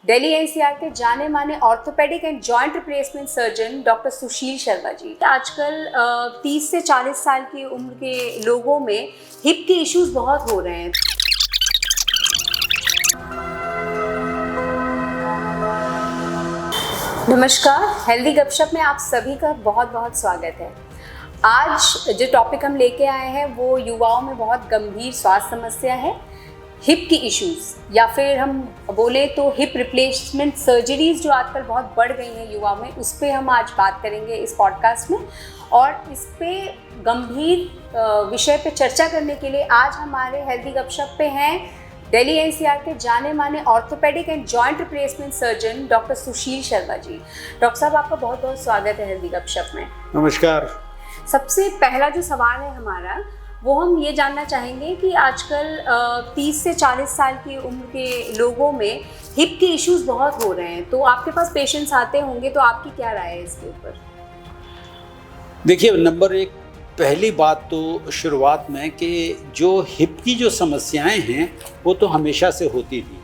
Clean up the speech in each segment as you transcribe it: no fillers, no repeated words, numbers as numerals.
Delhi NCR के जाने माने orthopaedic and joint replacement surgeon doctor Sushil Sharma ji आजकल 30 से 40 साल की उम्र के लोगों में हिप के इश्यूज बहुत हो रहे हैं। नमस्कार, हेल्दी गपशप में आप सभी का बहुत बहुत स्वागत है। आज जो टॉपिक हम लेके आए हैं वो युवाओं में बहुत गंभीर स्वास्थ्य समस्या है, हिप की इश्यूज या फिर हम बोले तो हिप रिप्लेसमेंट सर्जरीज जो आजकल बहुत बढ़ गई हैं युवाओं में, उस पर हम आज बात करेंगे इस पॉडकास्ट में। और इस पे गंभीर विषय पे चर्चा करने के लिए आज हमारे हेल्दी गपशप पे हैं दिल्ली एनसीआर के जाने माने orthopaedic and joint replacement surgeon doctor Sushil Sharma ji. Doctor साहब, आपका बहुत बहुत स्वागत है हेल्दी गपशप में। नमस्कार। सबसे पहला जो सवाल है हमारा वो हम ये जानना चाहेंगे कि आजकल 30 से 40 साल की उम्र के लोगों में हिप के इश्यूज बहुत हो रहे हैं, तो आपके पास पेशेंट्स आते होंगे, तो आपकी क्या राय है इसके ऊपर? देखिए, नंबर एक पहली बात तो शुरुआत में कि जो हिप की जो समस्याएं हैं वो तो हमेशा से होती थी।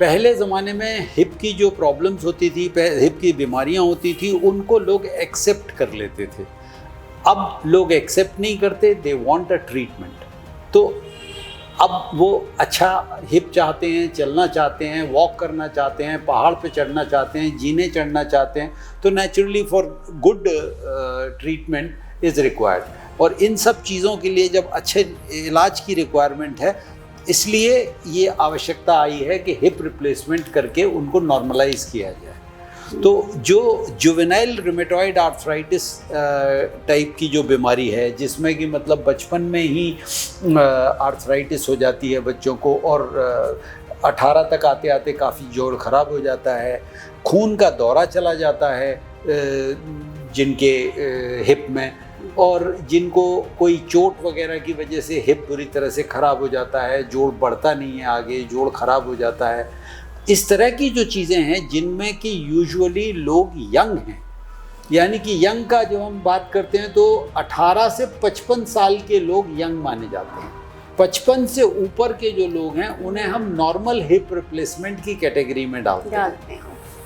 पहले ज़माने में हिप की जो प्रॉब्लम्स होती थी, हिप की बीमारियां होती थी, उनको लोग एक्सेप्ट कर लेते थे। अब लोग एक्सेप्ट नहीं करते, दे वांट अ ट्रीटमेंट। तो अब वो अच्छा हिप चाहते हैं, चलना चाहते हैं, वॉक करना चाहते हैं, पहाड़ पे चढ़ना चाहते हैं, जीने चढ़ना चाहते हैं, तो naturally for good treatment is required. और इन सब चीज़ों के लिए जब अच्छे इलाज की रिक्वायरमेंट है, इसलिए ये आवश्यकता आई है कि हिप रिप्लेसमेंट करके उनको नॉर्मलाइज किया जाए। तो जो जुवेनाइल रूमेटॉइड आर्थराइटिस टाइप की जो बीमारी है, जिसमें कि मतलब बचपन में ही आर्थराइटिस हो जाती है बच्चों को और 18 तक आते आते काफ़ी जोड़ ख़राब हो जाता है, खून का दौरा चला जाता है जिनके हिप में, और जिनको कोई चोट वगैरह की वजह से हिप बुरी तरह से ख़राब हो जाता है, जोड़ बढ़ता नहीं है आगे, जोड़ ख़राब हो जाता है। इस तरह की जो चीज़ें हैं जिनमें कि यूजुअली लोग यंग हैं, यानी कि यंग का जो हम बात करते हैं तो 18 से 55 साल के लोग यंग माने जाते हैं। 55 से ऊपर के जो लोग हैं उन्हें हम नॉर्मल हिप रिप्लेसमेंट की कैटेगरी में डालते हैं।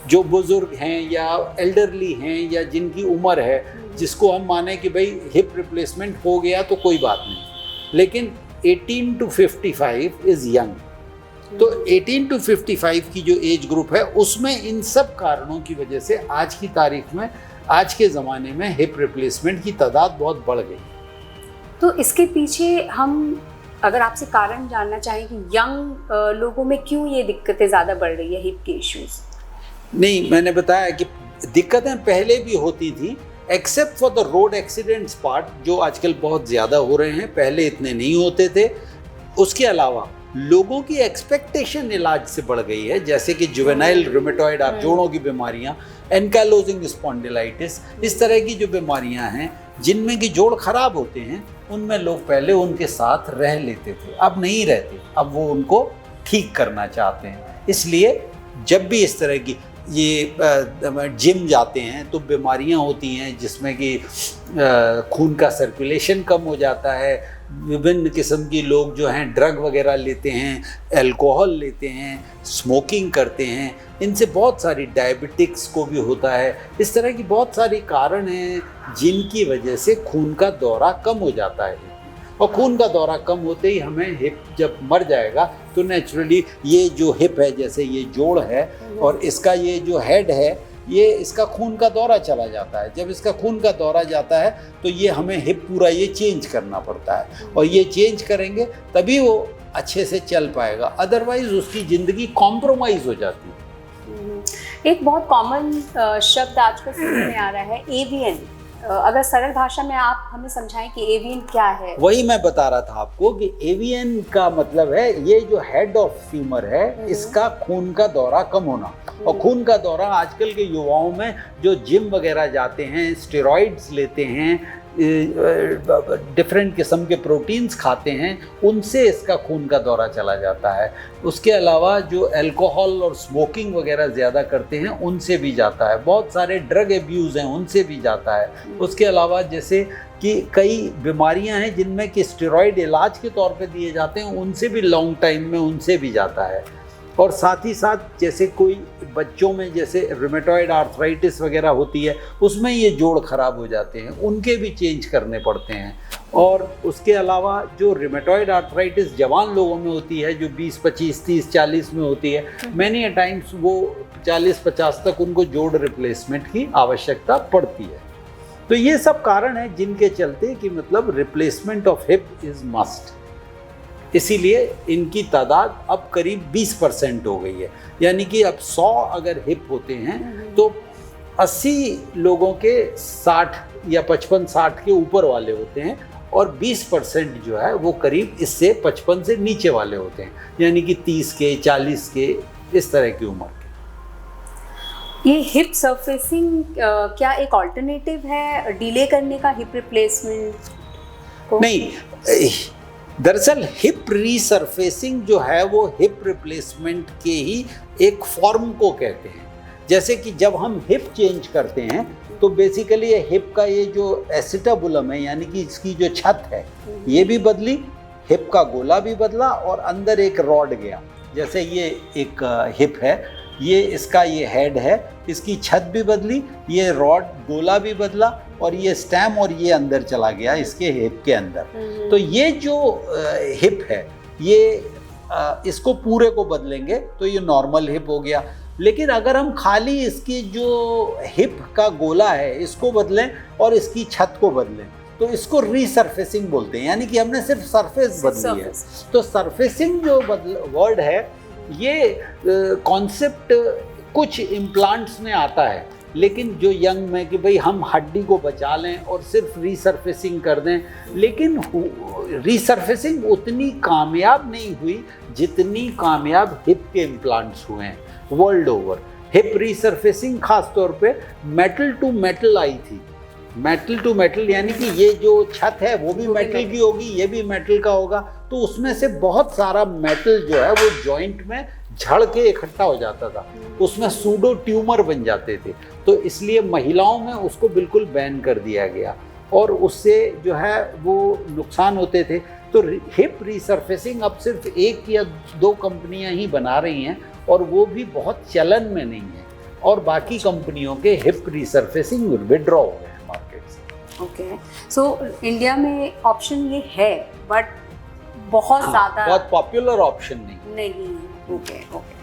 जो बुज़ुर्ग हैं या एल्डरली हैं या जिनकी उम्र है, जिसको हम माने कि भाई हिप रिप्लेसमेंट हो गया तो कोई बात नहीं, लेकिन 18 to 55 इज़ यंग। तो 18 to 55 की जो एज ग्रुप है उसमें इन सब कारणों की वजह से आज की तारीख में, आज के ज़माने में हिप रिप्लेसमेंट की तादाद बहुत बढ़ गई। तो इसके पीछे हम अगर आपसे कारण जानना चाहें कि यंग लोगों में क्यों ये दिक्कतें ज़्यादा बढ़ रही है, हिप के इश्यूज़? नहीं, मैंने बताया कि दिक्कतें पहले भी होती थी, except for the road accidents part, जो आजकल बहुत ज़्यादा हो रहे हैं, पहले इतने नहीं होते थे। उसके अलावा लोगों की एक्सपेक्टेशन इलाज से बढ़ गई है, जैसे कि जुवेनाइल रूमेटॉइड जोड़ों की बीमारियां, एनकाइलोजिंग स्पॉन्डिलाइटिस, इस तरह की जो बीमारियां हैं जिनमें कि जोड़ खराब होते हैं, उनमें लोग पहले उनके साथ रह लेते थे, अब नहीं रहते, अब वो उनको ठीक करना चाहते हैं। इसलिए जब भी इस तरह की ये जिम जाते हैं तो बीमारियां होती हैं जिसमें कि खून का सर्कुलेशन कम हो जाता है, विभिन्न किस्म की लोग जो हैं ड्रग वगैरह लेते हैं, अल्कोहल लेते हैं, स्मोकिंग करते हैं, इनसे बहुत सारी डायबिटिक्स को भी होता है। इस तरह की बहुत सारी कारण हैं जिनकी वजह से खून का दौरा कम हो जाता है, और खून का दौरा कम होते ही हमें हिप जब मर जाएगा तो नेचुरली ये जो हिप है, जैसे ये जोड़ है और इसका ये जो हेड है, ये इसका खून का दौरा चला जाता है। जब इसका खून का दौरा जाता है तो ये हमें हिप पूरा ये चेंज करना पड़ता है, और ये चेंज करेंगे तभी वो अच्छे से चल पाएगा, अदरवाइज उसकी ज़िंदगी कॉम्प्रोमाइज़ हो जाती है। एक बहुत कॉमन शब्द आजकल सुनने में आ रहा है, एवीएन। अगर सरल भाषा में आप हमें समझाएं कि एवीएन क्या है? वही मैं बता रहा था आपको कि एवीएन का मतलब है ये जो हेड ऑफ फीमर है, इसका खून का दौरा कम होना। और खून का दौरा आजकल के युवाओं में जो जिम वगैरह जाते हैं, स्टेरॉइड्स लेते हैं, डिफरेंट किस्म के प्रोटीन्स खाते हैं, उनसे इसका खून का दौरा चला जाता है। उसके अलावा जो अल्कोहल और स्मोकिंग वगैरह ज़्यादा करते हैं उनसे भी जाता है, बहुत सारे ड्रग एब्यूज़ हैं उनसे भी जाता है। उसके अलावा जैसे कि कई बीमारियां हैं जिनमें कि स्टेरॉइड इलाज के तौर पे दिए जाते हैं, उनसे भी लॉन्ग टाइम में उनसे भी जाता है। और साथ ही साथ जैसे कोई बच्चों में जैसे रूमेटॉइड आर्थराइटिस वगैरह होती है, उसमें ये जोड़ खराब हो जाते हैं, उनके भी चेंज करने पड़ते हैं। और उसके अलावा जो रूमेटॉइड आर्थराइटिस जवान लोगों में होती है, जो 20, 25, 30, 40 में होती है, मैनी अ टाइम्स वो 40-50 तक उनको जोड़ रिप्लेसमेंट की आवश्यकता पड़ती है। तो ये सब कारण हैं जिनके चलते कि मतलब replacement of hip is must. इसीलिए इनकी तादाद अब करीब 20% हो गई है। यानी कि अब 100 अगर हिप होते हैं तो 80 लोगों के 60 या 55-60 के ऊपर वाले होते हैं, और 20% जो है वो करीब इससे 55 से नीचे वाले होते हैं, यानी कि 30 के 40 के इस तरह की उम्र के। ये हिप सरफेसिंग क्या एक ऑल्टरनेटिव है डिले करने का हिप रिप्लेसमेंट को? नहीं, दरअसल हिप रीसरफेसिंग जो है वो हिप रिप्लेसमेंट के ही एक फॉर्म को कहते हैं। जैसे कि जब हम हिप चेंज करते हैं तो बेसिकली ये हिप का ये जो एसिटाबुलम है, यानी कि इसकी जो छत है, ये भी बदली, हिप का गोला भी बदला, और अंदर एक रॉड गया। जैसे ये एक हिप है, ये इसका ये हेड है, इसकी छत भी बदली, ये रॉड गोला भी बदला, और ये स्टेम और ये अंदर चला गया इसके हिप के अंदर। तो ये जो हिप है, ये इसको पूरे को बदलेंगे तो ये नॉर्मल हिप हो गया। लेकिन अगर हम खाली इसकी जो हिप का गोला है इसको बदलें और इसकी छत को बदलें तो इसको रीसरफेसिंग बोलते हैं, यानी कि हमने सिर्फ सरफेस बदली है। तो सरफेसिंग जो वर्ड है, ये कॉन्सेप्ट कुछ इम्प्लांट्स में आता है, लेकिन जो यंग में कि भाई हम हड्डी को बचा लें और सिर्फ रीसरफेसिंग कर दें, लेकिन रीसरफेसिंग उतनी कामयाब नहीं हुई जितनी कामयाब हिप के इम्प्लांट्स हुए हैं वर्ल्ड ओवर। हिप रीसरफेसिंग खास तौर पे मेटल टू मेटल आई थी। मेटल टू मेटल यानी कि ये जो छत है वो भी मेटल की होगी, ये भी मेटल का होगा, तो उसमें से बहुत सारा मेटल जो है वो जॉइंट में झड़ के इकट्ठा हो जाता था, उसमें सूडो ट्यूमर बन जाते थे। तो इसलिए महिलाओं में उसको बिल्कुल बैन कर दिया गया और उससे जो है वो नुकसान होते थे। तो हिप रीसरफेसिंग अब सिर्फ 1 या 2 कंपनियां ही बना रही हैं और वो भी बहुत चलन में नहीं है, और बाकी कंपनियों के हिप रीसरफेसिंग विड्रॉ हो गए हैं मार्केट से। ओके, सो इंडिया में ऑप्शन ये है बट बहुत ज़्यादा बहुत पॉपुलर ऑप्शन नहीं है। Okay okay.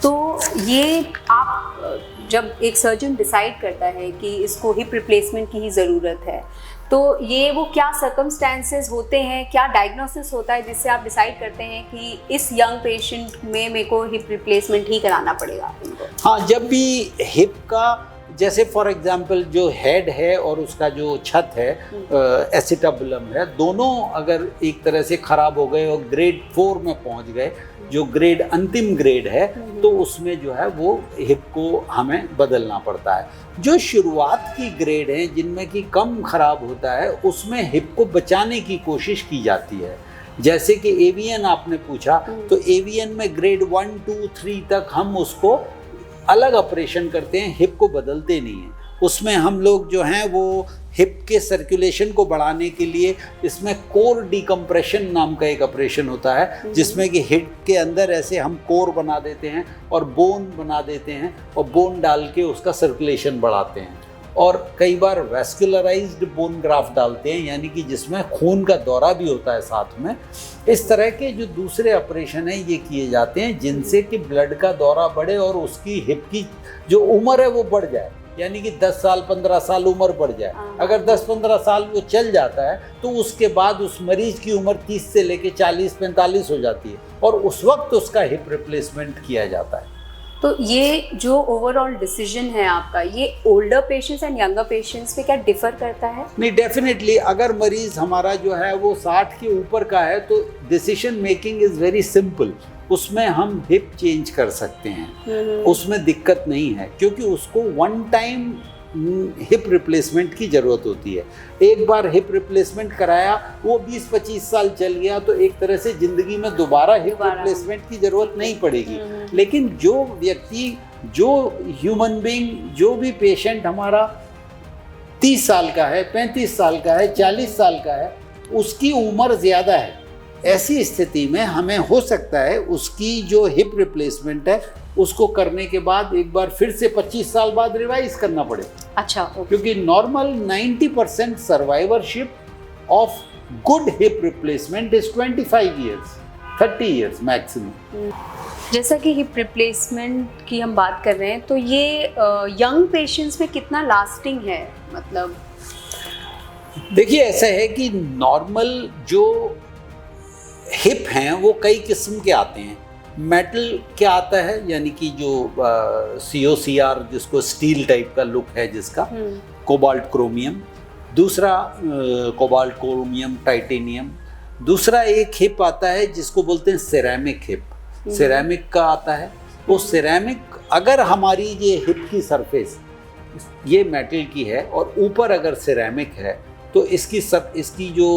तो ये आप जब एक सर्जन डिसाइड करता है कि इसको हिप रिप्लेसमेंट की ही ज़रूरत है, तो ये वो क्या सर्कमस्टेंसेस होते हैं, क्या डायग्नोसिस होता है जिससे आप डिसाइड करते हैं कि इस यंग पेशेंट में मेरे को हिप रिप्लेसमेंट ही कराना पड़ेगा उनको? हाँ, जब भी हिप का जैसे फॉर एग्जांपल जो हेड है और उसका जो छत है एसिटाबुलम है, दोनों अगर एक तरह से ख़राब हो गए और ग्रेड 4 में पहुंच गए, जो ग्रेड अंतिम ग्रेड है, तो उसमें जो है वो हिप को हमें बदलना पड़ता है। जो शुरुआत की ग्रेड हैं जिनमें कि कम ख़राब होता है, उसमें हिप को बचाने की कोशिश की जाती है। जैसे कि एवीएन आपने पूछा, तो एवीएन में ग्रेड 1, 2, 3 तक हम उसको अलग ऑपरेशन करते हैं, हिप को बदलते नहीं हैं। उसमें हम लोग जो हैं वो हिप के सर्कुलेशन को बढ़ाने के लिए इसमें कोर डिकम्प्रेशन नाम का एक ऑपरेशन होता है, जिसमें कि हिप के अंदर ऐसे हम कोर बना देते हैं और बोन बना देते हैं और बोन डाल के उसका सर्कुलेशन बढ़ाते हैं। और कई बार वैस्कुलराइज्ड बोन ग्राफ्ट डालते हैं, यानी कि जिसमें खून का दौरा भी होता है साथ में। इस तरह के जो दूसरे ऑपरेशन हैं ये किए जाते हैं जिनसे कि ब्लड का दौरा बढ़े और उसकी हिप की जो उम्र है वो बढ़ जाए, यानी कि 10 साल 15 साल उम्र बढ़ जाए। अगर 10-15 साल वो चल जाता है तो उसके बाद उस मरीज की उम्र 30 से लेके 40-45 हो जाती है और उस वक्त उसका हिप रिप्लेसमेंट किया जाता है। तो ये जो ओवरऑल डिसीजन है आपका, ये older patients and younger patients में क्या डिफर करता है? नहीं, डेफिनेटली अगर मरीज हमारा जो है वो 60 के ऊपर का है तो decision making is very simple. उसमें हम हिप चेंज कर सकते हैं, उसमें दिक्कत नहीं है, क्योंकि उसको वन टाइम हिप रिप्लेसमेंट की ज़रूरत होती है। एक बार हिप रिप्लेसमेंट कराया, वो 20-25 साल चल गया तो एक तरह से ज़िंदगी में दोबारा हिप रिप्लेसमेंट की ज़रूरत नहीं पड़ेगी। लेकिन जो व्यक्ति, जो ह्यूमन बीइंग, जो भी पेशेंट हमारा 30 साल का है, 35 साल का है, 40 साल का है, उसकी उम्र ज़्यादा है, ऐसी स्थिति में हमें हो सकता है उसकी जो हिप रिप्लेसमेंट है उसको करने के बाद एक बार फिर से 25 साल बाद रिवाइज करना पड़े। अच्छा, क्योंकि normal 90% survivorship of good hip replacement is 25 years, 30 years maximum. जैसा कि हिप रिप्लेसमेंट की हम बात कर रहे हैं, तो ये यंग पेशेंट्स में कितना लास्टिंग है? मतलब देखिए, ऐसा है कि नॉर्मल जो हिप हैं वो कई किस्म के आते हैं। मेटल क्या आता है, यानी कि जो COCR जिसको स्टील टाइप का लुक है जिसका, कोबाल्ट क्रोमियम, दूसरा कोबाल्ट क्रोमियम टाइटेनियम, दूसरा एक हिप आता है जिसको बोलते हैं सिरेमिक हिप, सिरेमिक का आता है। वो सिरेमिक, अगर हमारी ये हिप की सरफेस ये मेटल की है और ऊपर अगर सिरेमिक है तो इसकी जो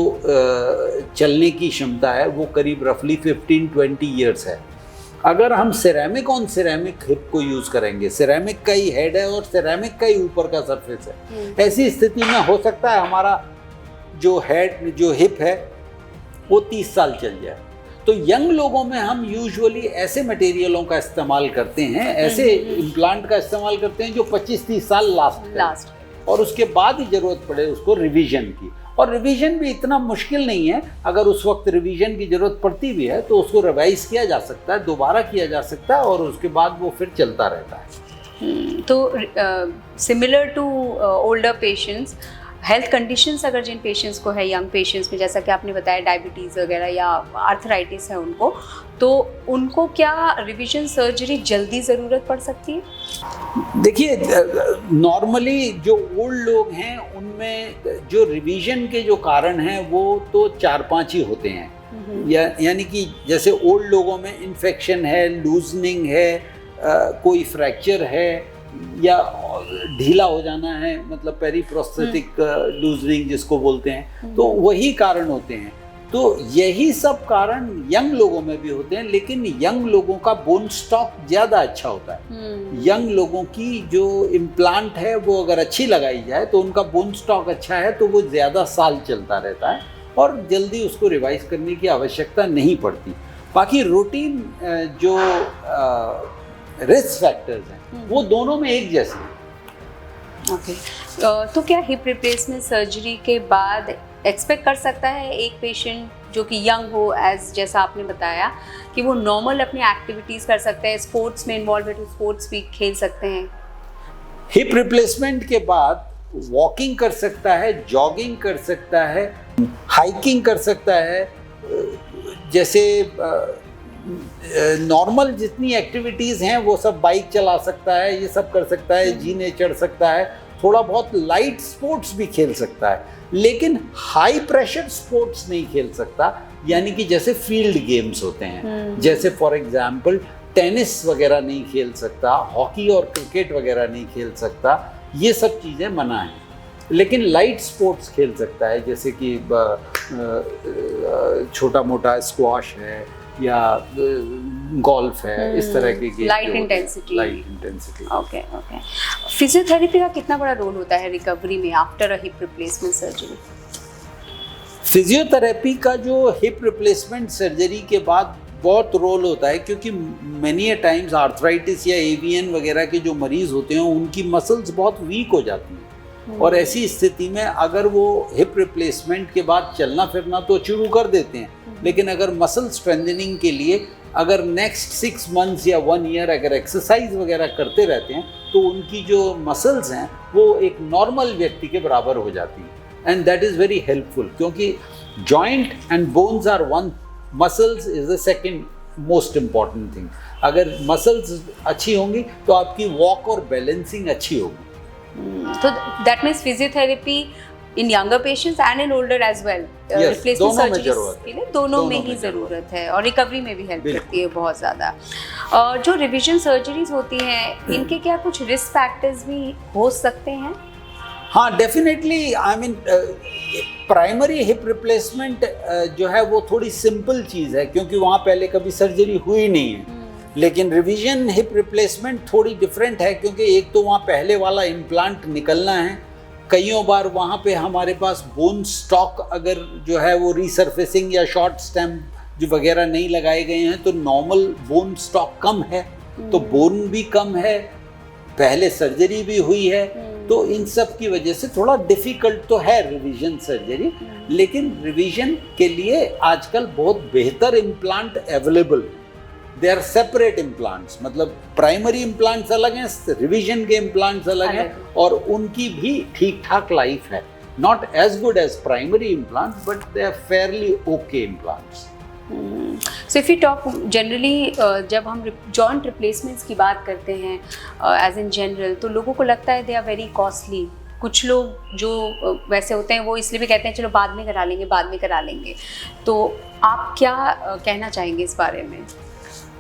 चलने की क्षमता है वो करीब रफली 15-20 ईयर्स है। अगर हम सिरेमिक ऑन सिरेमिक हिप को यूज़ करेंगे, सिरेमिक का ही हेड है और सिरेमिक का ही ऊपर का सरफेस है, ऐसी स्थिति में हो सकता है हमारा जो हिप है वो 30 साल चल जाए। तो यंग लोगों में हम यूजुअली ऐसे मटेरियलों का इस्तेमाल करते हैं, ऐसे इम्प्लांट का इस्तेमाल करते हैं जो 25-30 साल लास्ट और उसके बाद ही ज़रूरत पड़े उसको रिवीजन की। और रिवीजन भी इतना मुश्किल नहीं है, अगर उस वक्त रिवीजन की ज़रूरत पड़ती भी है तो उसको रिवाइज किया जा सकता है, दोबारा किया जा सकता है और उसके बाद वो फिर चलता रहता है। तो similar to older patients, health conditions अगर जिन पेशेंट्स को है, यंग पेशेंट्स में, जैसा कि आपने बताया डायबिटीज़ वगैरह या आर्थराइटिस है उनको, तो उनको क्या रिवीजन सर्जरी जल्दी ज़रूरत पड़ सकती है? देखिए, नॉर्मली जो ओल्ड लोग हैं उनमें जो रिवीजन के जो कारण हैं वो तो 4-5 ही होते हैं। यानी कि जैसे ओल्ड लोगों में इन्फेक्शन है, लूजनिंग है, कोई फ्रैक्चर है या ढीला हो जाना है, मतलब पेरीप्रोस्थेटिक लूजनिंग जिसको बोलते हैं, तो वही कारण होते हैं। तो यही सब कारण यंग लोगों में भी होते हैं, लेकिन यंग लोगों का बोन स्टॉक ज़्यादा अच्छा होता है। यंग लोगों की जो इम्प्लांट है वो अगर अच्छी लगाई जाए तो उनका बोन स्टॉक अच्छा है, तो वो ज़्यादा साल चलता रहता है और जल्दी उसको रिवाइज करने की आवश्यकता नहीं पड़ती। बाकी रूटीन जो रिस्क फैक्टर्स हैं वो दोनों में एक जैसे हैं। ओके, तो क्या हिप रिप्लेसमेंट सर्जरी के बाद एक्सपेक्ट कर सकता है एक पेशेंट जो कि यंग हो, जैसा आपने बताया, कि वो नॉर्मल अपनी एक्टिविटीज़ कर सकते हैं, स्पोर्ट्स में इन्वॉल्व है तो स्पोर्ट्स भी खेल सकते हैं? हिप रिप्लेसमेंट के बाद वॉकिंग कर सकता है, जॉगिंग कर सकता है, हाइकिंग कर सकता है, जैसे नॉर्मल जितनी एक्टिविटीज़ हैं वो सब, बाइक चला सकता है, ये सब कर सकता है, जीने चढ़ सकता है, थोड़ा बहुत लाइट स्पोर्ट्स भी खेल सकता है, लेकिन हाई प्रेशर स्पोर्ट्स नहीं खेल सकता। यानी कि जैसे फील्ड गेम्स होते हैं, जैसे फॉर एग्जांपल टेनिस वगैरह नहीं खेल सकता, हॉकी और क्रिकेट वगैरह नहीं खेल सकता, ये सब चीज़ें मना हैं। लेकिन लाइट स्पोर्ट्स खेल सकता है, जैसे कि छोटा मोटा स्क्वाश है या गोल्फ है, इस तरह के game. Light intensity. Okay. Physiotherapy का कितना बड़ा रोल होता है रिकवरी में after a hip replacement surgery? Physiotherapy का जो हिप रिप्लेसमेंट सर्जरी के बाद बहुत रोल होता है, क्योंकि मैनी अ टाइम्स आर्थराइटिस या AVN वगैरह के जो मरीज़ होते हैं उनकी मसल्स बहुत वीक हो जाती हैं, और ऐसी स्थिति में अगर वो हिप रिप्लेसमेंट के बाद चलना फिरना तो शुरू कर देते हैं, लेकिन अगर मसल स्ट्रेंथनिंग के लिए अगर नेक्स्ट 6 मंथ्स या 1 ईयर अगर एक्सरसाइज वगैरह करते रहते हैं तो उनकी जो मसल्स हैं वो एक नॉर्मल व्यक्ति के बराबर हो जाती हैं, and that is very helpful, क्योंकि joint and bones are one, muscles is the second most important thing. अगर मसल्स अच्छी होंगी तो आपकी वॉक और बैलेंसिंग अच्छी होगी। तो that means physiotherapy in younger patients and in older age well, replacement surgery के लिए दोनों में ही ज़रूरत है, और रिकवरी में भी हेल्प करती है बहुत ज़्यादा। जो रिवीजन सर्जरीज होती हैं, इनके क्या कुछ रिस्क फैक्टर्स भी हो सकते हैं? हाँ, definitely. I mean, primary hip replacement जो है वो थोड़ी सिंपल चीज़ है, क्योंकि वहाँ पहले कभी सर्जरी हुई नहीं है। लेकिन रिवीजन हिप रिप्लेसमेंट थोड़ी डिफरेंट है, क्योंकि एक तो वहाँ पहले वाला इम्प्लांट निकलना है, कईयों बार वहाँ पे हमारे पास बोन स्टॉक अगर जो है वो रीसर्फेसिंग या शॉर्ट स्टेम जो वगैरह नहीं लगाए गए हैं तो नॉर्मल बोन स्टॉक कम है, तो बोन भी कम है, पहले सर्जरी भी हुई है, तो इन सब की वजह से थोड़ा डिफिकल्ट तो है रिवीजन सर्जरी। लेकिन रिवीजन के लिए आजकल बहुत बेहतर implant available, they are separate implants, मतलब प्राइमरी इम्प्लांट्स अलग हैं, रिवीजन के इम्प्लांट्स अलग हैं, और उनकी भी ठीक ठाक लाइफ है, not as good as primary implants but they are fairly okay implants. So if you talk generally, जब हम जॉइंट रिप्लेसमेंट्स की बात करते हैं एज इन जनरल, तो लोगों को लगता है दे आर वेरी कॉस्टली। कुछ लोग जो वैसे होते हैं वो इसलिए भी कहते हैं चलो बाद में करा लेंगे, बाद में करा लेंगे। तो आप क्या कहना चाहेंगे इस बारे में?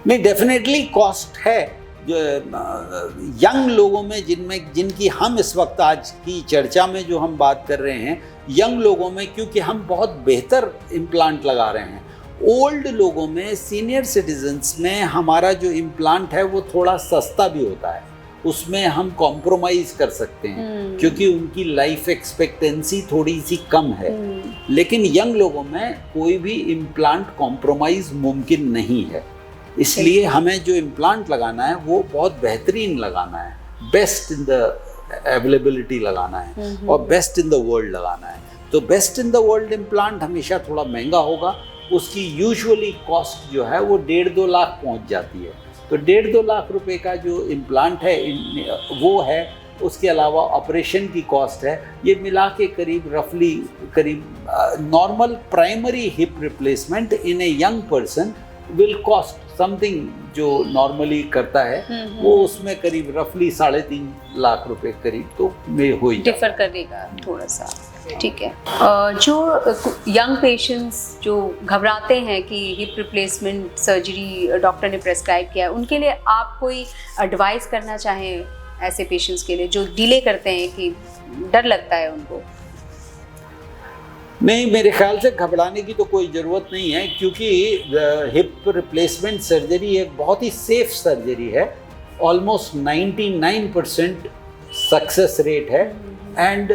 नहीं, डेफिनेटली कॉस्ट है। यंग लोगों में जिनकी हम इस वक्त आज की चर्चा में जो हम बात कर रहे हैं, यंग लोगों में क्योंकि हम बहुत बेहतर इम्प्लांट लगा रहे हैं। ओल्ड लोगों में, सीनियर सिटीजन्स में हमारा जो इम्प्लांट है वो थोड़ा सस्ता भी होता है, उसमें हम कॉम्प्रोमाइज़ कर सकते हैं क्योंकि उनकी लाइफ एक्सपेक्टेंसी थोड़ी सी कम है। लेकिन यंग लोगों में कोई भी इम्प्लांट कॉम्प्रोमाइज़ मुमकिन नहीं है, इसलिए हमें जो इम्प्लांट लगाना है वो बहुत बेहतरीन लगाना है, बेस्ट इन द अवेलेबिलिटी लगाना है और बेस्ट इन द वर्ल्ड लगाना है। तो best in the world implant हमेशा थोड़ा महंगा होगा, उसकी यूजुअली कॉस्ट जो है वो 1.5-2 लाख पहुंच जाती है। तो 1.5-2 लाख रुपए का जो इम्प्लांट है वो है, उसके अलावा ऑपरेशन की कॉस्ट है, ये मिला के करीब normal primary hip replacement in a young person will cost something जो नॉर्मली करता है वो उसमें करीब रफली 3.5 लाख रुपए करीब तो में हो ही डिफर करेगा थोड़ा सा। ठीक है, जो यंग पेशेंट्स जो घबराते हैं कि हिप रिप्लेसमेंट सर्जरी डॉक्टर ने प्रेस्क्राइब किया है, उनके लिए आप कोई एडवाइस करना चाहें ऐसे पेशेंट्स के लिए जो डिले करते हैं, कि डर लगता है उनको? नहीं, मेरे ख्याल से घबराने की तो कोई ज़रूरत नहीं है, क्योंकि हिप रिप्लेसमेंट सर्जरी एक बहुत ही सेफ सर्जरी है। ऑलमोस्ट 99% सक्सेस रेट है एंड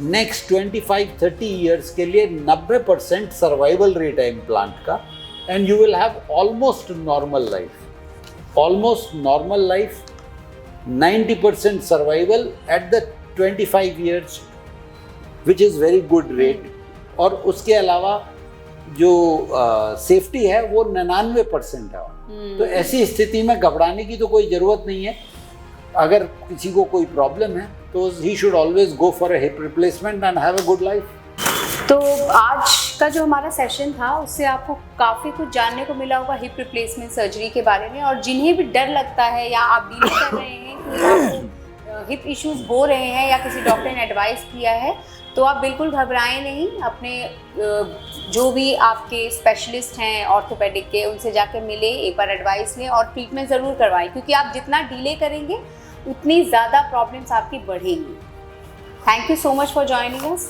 नेक्स्ट 25-30 ईयर्स के लिए 90% सर्वाइवल रेट है इम्प्लांट का, and you will have almost normal life, 90% survival at the 25 years which is very good rate. और उसके अलावा जो सेफ्टी है वो 99% है। तो ऐसी स्थिति में घबराने की तो कोई ज़रूरत नहीं है। अगर किसी को कोई प्रॉब्लम है तो he should always go for a hip replacement and have a good life. तो आज का जो हमारा सेशन था उससे आपको काफ़ी कुछ जानने को मिला होगा हिप रिप्लेसमेंट सर्जरी के बारे में, और जिन्हें भी डर लगता है या आप डील कर रहे हैं कि आपको हिप इश्यूज हो रहे हैं या किसी डॉक्टर ने एडवाइस किया है, तो आप बिल्कुल घबराएं नहीं। अपने जो भी आपके स्पेशलिस्ट हैं ऑर्थोपेडिक के, उनसे जाकर मिले, एक बार एडवाइस लें और ट्रीटमेंट ज़रूर करवाएं, क्योंकि आप जितना डिले करेंगे उतनी ज़्यादा प्रॉब्लम्स आपकी बढ़ेंगी। Thank you so much for joining us.